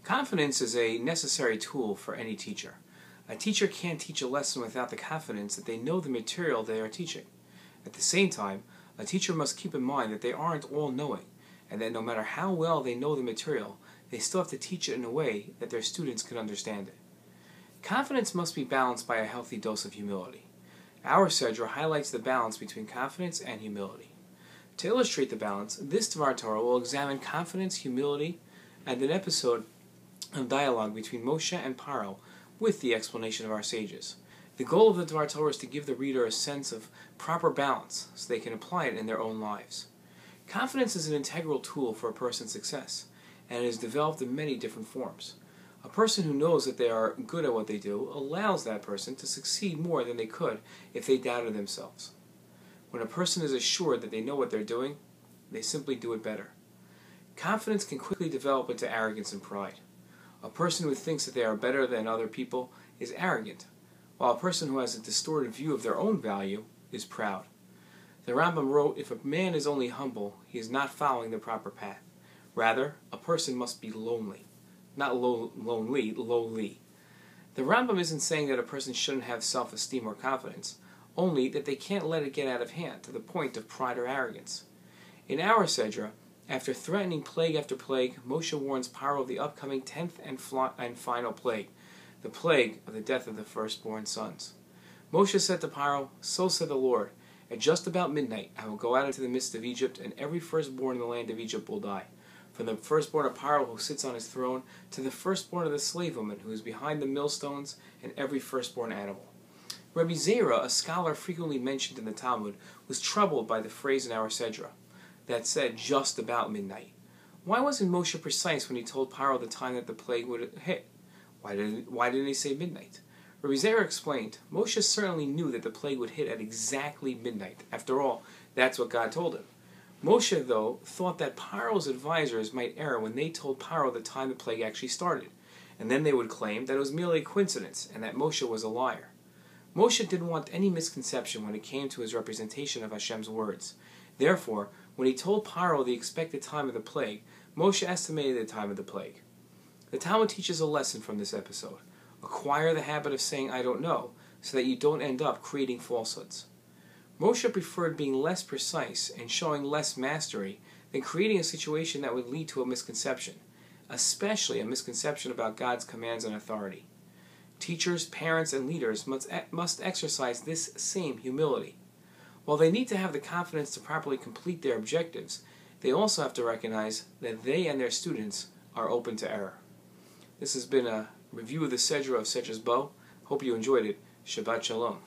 Confidence is a necessary tool for any teacher. A teacher can't teach a lesson without the confidence that they know the material they are teaching. At the same time, a teacher must keep in mind that they aren't all-knowing, and that no matter how well they know the material, they still have to teach it in a way that their students can understand it. Confidence must be balanced by a healthy dose of humility. Our Sedra highlights the balance between confidence and humility. To illustrate the balance, this Dvar Torah will examine confidence, humility, and an episode of dialogue between Moshe and Paro with the explanation of our sages. The goal of the Dvar Torah is to give the reader a sense of proper balance so they can apply it in their own lives. Confidence is an integral tool for a person's success, and it is developed in many different forms. A person who knows that they are good at what they do allows that person to succeed more than they could if they doubted themselves. When a person is assured that they know what they're doing, they simply do it better. Confidence can quickly develop into arrogance and pride. A person who thinks that they are better than other people is arrogant, while a person who has a distorted view of their own value is proud. The Rambam wrote, "If a man is only humble, he is not following the proper path. Rather, a person must be lonely." Not lonely, lowly. The Rambam isn't saying that a person shouldn't have self-esteem or confidence, only that they can't let it get out of hand to the point of pride or arrogance. In our Sedra, after threatening plague after plague, Moshe warns Paro of the upcoming 10th and final plague, the plague of the death of the firstborn sons. Moshe said to Paro, "So said the Lord, at just about midnight I will go out into the midst of Egypt, and every firstborn in the land of Egypt will die. From the firstborn of Paro who sits on his throne, to the firstborn of the slave woman who is behind the millstones, and every firstborn animal." Rabbi Zera, a scholar frequently mentioned in the Talmud, was troubled by the phrase in our Sedra that said just about midnight. Why wasn't Moshe precise when he told Paro the time that the plague would hit? Why didn't he say midnight? Rabbi Zera explained, Moshe certainly knew that the plague would hit at exactly midnight. After all, that's what God told him. Moshe, though, thought that Paro's advisors might err when they told Paro the time the plague actually started, and then they would claim that it was merely a coincidence and that Moshe was a liar. Moshe didn't want any misconception when it came to his representation of Hashem's words. Therefore, when he told Paro the expected time of the plague, Moshe estimated the time of the plague. The Talmud teaches a lesson from this episode. Acquire the habit of saying "I don't know," so that you don't end up creating falsehoods. Moshe preferred being less precise and showing less mastery than creating a situation that would lead to a misconception, especially a misconception about God's commands and authority. Teachers, parents, and leaders must exercise this same humility. While they need to have the confidence to properly complete their objectives, they also have to recognize that they and their students are open to error. This has been a review of the Sedra of Sedra Bo. Hope you enjoyed it. Shabbat Shalom.